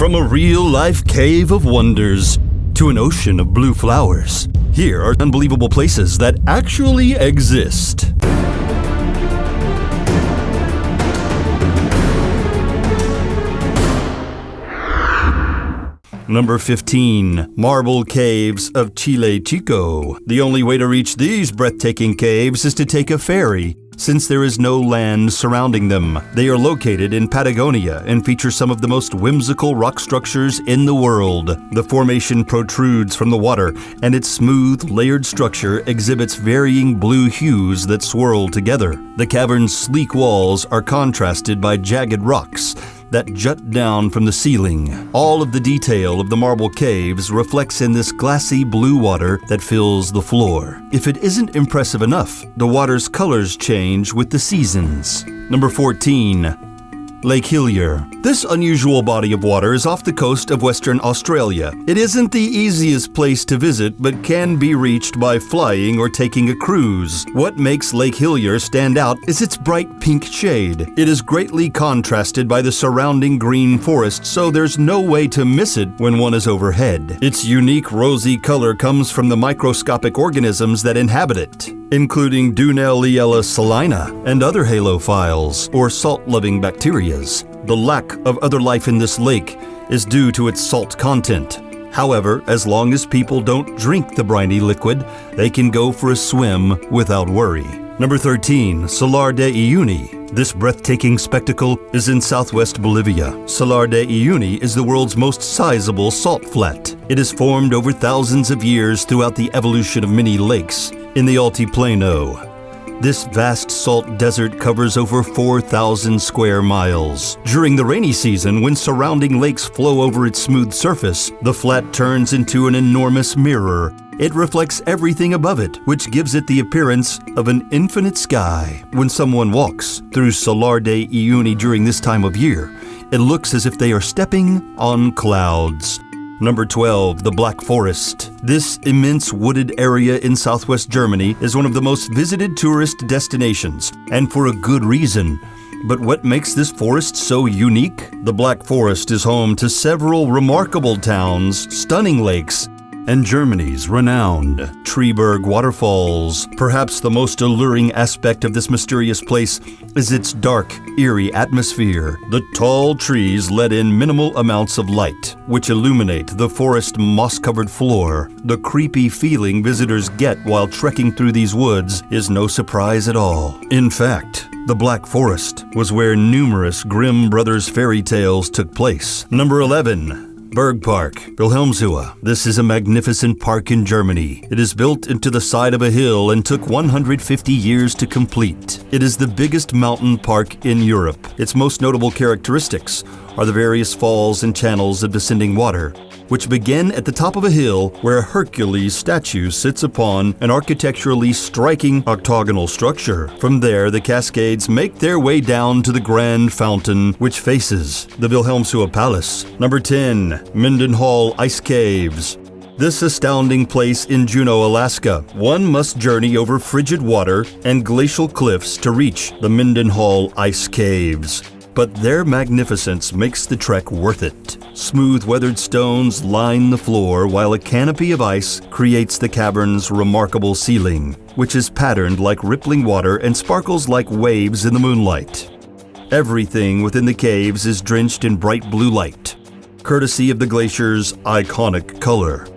From a real-life cave of wonders to an ocean of blue flowers, here are unbelievable places that actually exist. Number 15. Marble Caves of Chile Chico. The only way to reach these breathtaking caves is to take a ferry, since there is no land surrounding them. They are located in Patagonia and feature some of the most whimsical rock structures in the world. The formation protrudes from the water, and its smooth, layered structure exhibits varying blue hues that swirl together. The cavern's sleek walls are contrasted by jagged rocks that jut down from the ceiling. All of the detail of the marble caves reflects in this glassy blue water that fills the floor. If it isn't impressive enough, the water's colors change with the seasons. Number 14. Lake Hillier. This unusual body of water is off the coast of Western Australia. It isn't the easiest place to visit, but can be reached by flying or taking a cruise. What makes Lake Hillier stand out is its bright pink shade. It is greatly contrasted by the surrounding green forest, so there's no way to miss it when one is overhead. Its unique rosy color comes from the microscopic organisms that inhabit it, including Dunelliella salina and other halophiles, or salt-loving bacteria. The lack of other life in this lake is due to its salt content. However, as long as people don't drink the briny liquid, they can go for a swim without worry. Number 13. Salar de Uyuni. This breathtaking spectacle is in southwest Bolivia. Salar de Uyuni is the world's most sizable salt flat. It has formed over thousands of years throughout the evolution of many lakes in the Altiplano. This vast salt desert covers over 4,000 square miles. During the rainy season, when surrounding lakes flow over its smooth surface, the flat turns into an enormous mirror. It reflects everything above it, which gives it the appearance of an infinite sky. When someone walks through Salar de Uyuni during this time of year, it looks as if they are stepping on clouds. Number 12. The Black Forest. This immense wooded area in southwest Germany is one of the most visited tourist destinations, and for a good reason. But what makes this forest so unique? The Black Forest is home to several remarkable towns, stunning lakes, and Germany's renowned Triberg waterfalls. Perhaps the most alluring aspect of this mysterious place is its dark, eerie atmosphere. The tall trees let in minimal amounts of light, which illuminate the forest moss-covered floor. The creepy feeling visitors get while trekking through these woods is no surprise at all. In fact, the Black Forest was where numerous Grimm Brothers fairy tales took place. Number 11. Bergpark, Wilhelmshöhe. This is a magnificent park in Germany. It is built into the side of a hill and took 150 years to complete. It is the biggest mountain park in Europe. Its most notable characteristics are the various falls and channels of descending water, which begin at the top of a hill where a Hercules statue sits upon an architecturally striking octagonal structure. From there, the cascades make their way down to the grand fountain, which faces the Wilhelmshöhe Palace. Number 10. Mendenhall Ice Caves. This astounding place in Juneau, Alaska. One must journey over frigid water and glacial cliffs to reach the Mendenhall Ice Caves. But their magnificence makes the trek worth it. Smooth weathered stones line the floor, while a canopy of ice creates the cavern's remarkable ceiling, which is patterned like rippling water and sparkles like waves in the moonlight. Everything within the caves is drenched in bright blue light, courtesy of the glacier's iconic color.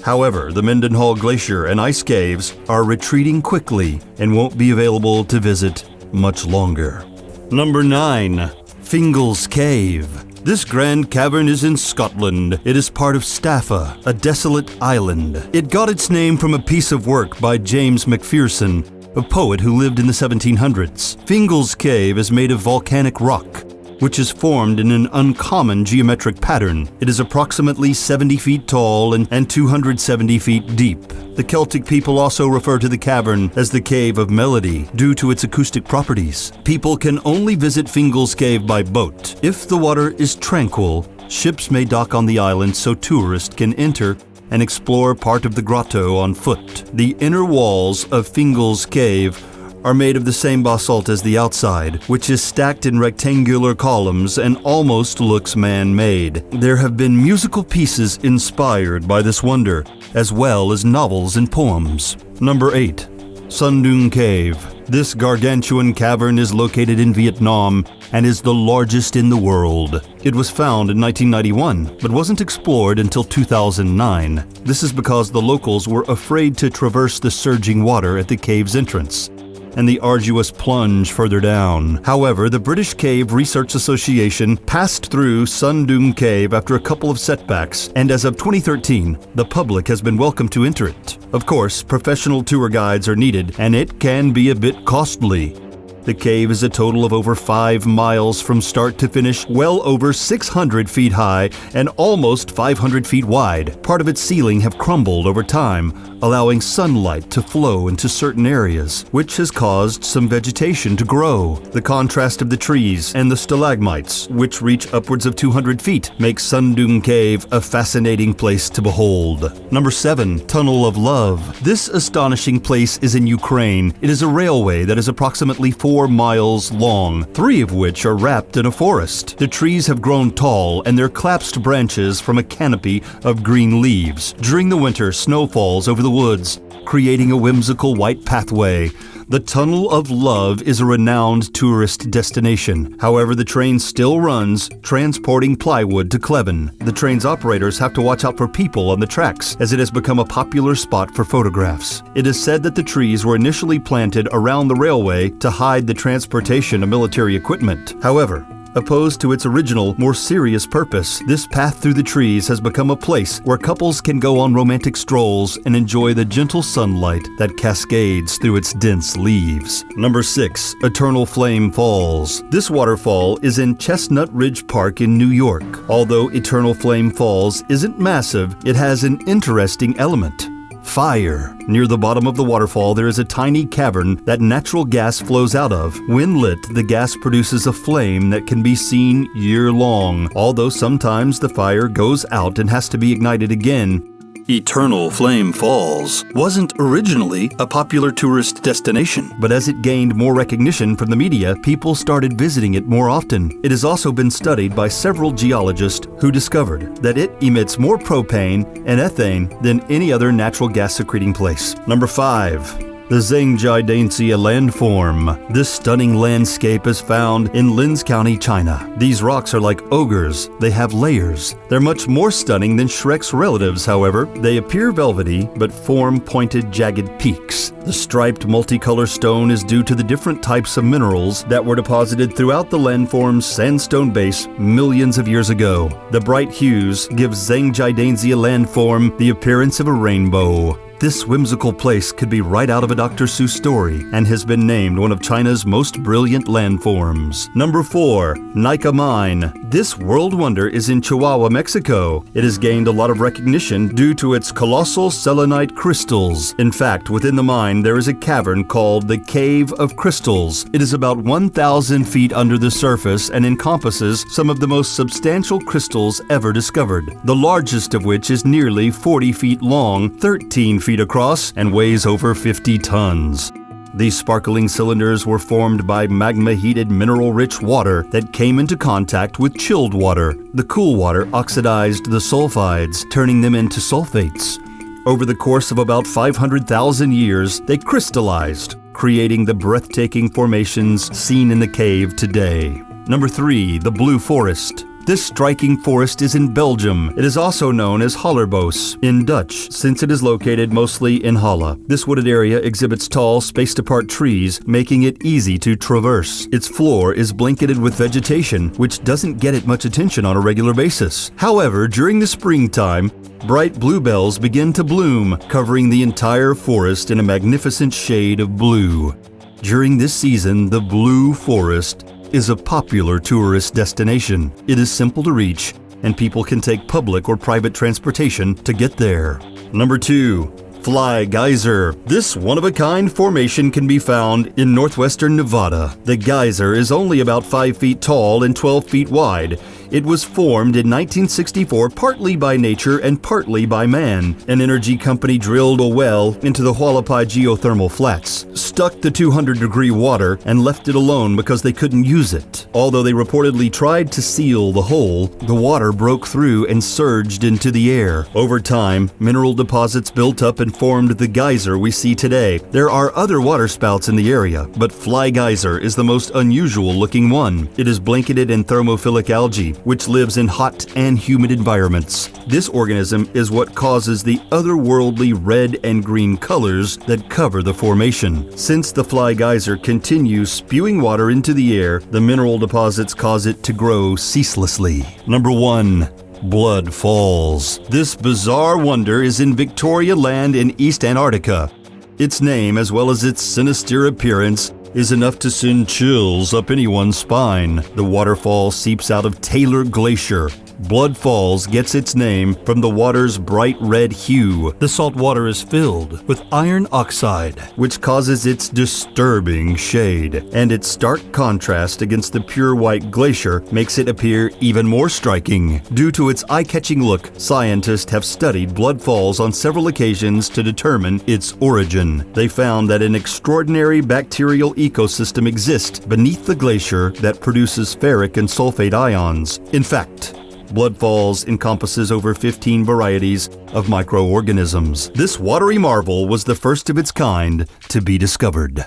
However, the Mendenhall Glacier and ice caves are retreating quickly and won't be available to visit much longer. Number 9. Fingal's Cave. This grand cavern is in Scotland. It is part of Staffa, a desolate island. It got its name from a piece of work by James Macpherson, a poet who lived in the 1700s. Fingal's Cave is made of volcanic rock, which is formed in an uncommon geometric pattern. It is approximately 70 feet tall and 270 feet deep. The Celtic people also refer to the cavern as the Cave of Melody due to its acoustic properties. People can only visit Fingal's Cave by boat. If the water is tranquil, ships may dock on the island so tourists can enter and explore part of the grotto on foot. The inner walls of Fingal's Cave are made of the same basalt as the outside, which is stacked in rectangular columns and almost looks man-made. There have been musical pieces inspired by this wonder, as well as novels and poems. Number 8. Sundung Cave. This gargantuan cavern is located in Vietnam and is the largest in the world. It was found in 1991, but wasn't explored until 2009. This is because the locals were afraid to traverse the surging water at the cave's entrance and the arduous plunge further down. However, the British Cave Research Association passed through Sundung Cave after a couple of setbacks, and as of 2013, the public has been welcome to enter it. Of course, professional tour guides are needed, and it can be a bit costly. The cave is a total of over 5 miles from start to finish, well over 600 feet high and almost 500 feet wide. Part of its ceiling have crumbled over time, allowing sunlight to flow into certain areas, which has caused some vegetation to grow. The contrast of the trees and the stalagmites, which reach upwards of 200 feet, make Sundung Cave a fascinating place to behold. Number 7. Tunnel of Love. This astonishing place is in Ukraine. It is a railway that is approximately 4 miles long, 3 of which are wrapped in a forest. The trees have grown tall and their collapsed branches form a canopy of green leaves. During the winter, snow falls over the woods, creating a whimsical white pathway. The Tunnel of Love is a renowned tourist destination. However, the train still runs, transporting plywood to Kleven. The train's operators have to watch out for people on the tracks, as it has become a popular spot for photographs. It is said that the trees were initially planted around the railway to hide the transportation of military equipment. However, opposed to its original, more serious purpose, this path through the trees has become a place where couples can go on romantic strolls and enjoy the gentle sunlight that cascades through its dense leaves. Number 6. Eternal Flame Falls. This waterfall is in Chestnut Ridge Park in New York. Although Eternal Flame Falls isn't massive, it has an interesting element: fire. Near the bottom of the waterfall, there is a tiny cavern that natural gas flows out of. When lit, the gas produces a flame that can be seen year-long, although sometimes the fire goes out and has to be ignited again. Eternal Flame Falls wasn't originally a popular tourist destination, but as it gained more recognition from the media, people started visiting it more often. It has also been studied by several geologists who discovered that it emits more propane and ethane than any other natural gas secreting place. Number 5. The Zhangjiadanxia landform. This stunning landscape is found in Linz County, China. These rocks are like ogres. They have layers. They're much more stunning than Shrek's relatives, however. They appear velvety, but form pointed, jagged peaks. The striped multicolor stone is due to the different types of minerals that were deposited throughout the landform's sandstone base millions of years ago. The bright hues give Zhangjiadanxia landform the appearance of a rainbow. This whimsical place could be right out of a Dr. Seuss story and has been named one of China's most brilliant landforms. Number 4. Nika Mine. This world wonder is in Chihuahua, Mexico. It has gained a lot of recognition due to its colossal selenite crystals. In fact, within the mine there is a cavern called the Cave of Crystals. It is about 1,000 feet under the surface and encompasses some of the most substantial crystals ever discovered, the largest of which is nearly 40 feet long, 13 feet across, and weighs over 50 tons. These sparkling cylinders were formed by magma-heated mineral-rich water that came into contact with chilled water. The cool water oxidized the sulfides, turning them into sulfates. Over the course of about 500,000 years, they crystallized, creating the breathtaking formations seen in the cave today. Number 3. The Blue Forest. This striking forest is in Belgium. It is also known as Hallerbos in Dutch, since it is located mostly in Halle. This wooded area exhibits tall, spaced-apart trees, making it easy to traverse. Its floor is blanketed with vegetation, which doesn't get it much attention on a regular basis. However, during the springtime, bright bluebells begin to bloom, covering the entire forest in a magnificent shade of blue. During this season, the Blue Forest is a popular tourist destination. It is simple to reach, and people can take public or private transportation to get there. Number 2. Fly Geyser. This one-of-a-kind formation can be found in northwestern Nevada. The geyser is only about 5 feet tall and 12 feet wide. It was formed in 1964 partly by nature and partly by man. An energy company drilled a well into the Hualapai geothermal flats, stuck the 200-degree water, and left it alone because they couldn't use it. Although they reportedly tried to seal the hole, the water broke through and surged into the air. Over time, mineral deposits built up and formed the geyser we see today. There are other water spouts in the area, but Fly Geyser is the most unusual-looking one. It is blanketed in thermophilic algae, which lives in hot and humid environments. This organism is what causes the otherworldly red and green colors that cover the formation. Since the Fly Geyser continues spewing water into the air, the mineral deposits cause it to grow ceaselessly. Number 1. Blood Falls. This bizarre wonder is in Victoria Land in East Antarctica. Its name, as well as its sinister appearance, is enough to send chills up anyone's spine. The waterfall seeps out of Taylor Glacier. Blood Falls gets its name from the water's bright red hue. The salt water is filled with iron oxide, which causes its disturbing shade, and its stark contrast against the pure white glacier makes it appear even more striking. Due to its eye-catching look, scientists have studied Blood Falls on several occasions to determine its origin. They found that an extraordinary bacterial ecosystem exists beneath the glacier that produces ferric and sulfate ions. In fact, Blood Falls encompasses over 15 varieties of microorganisms. This watery marvel was the first of its kind to be discovered.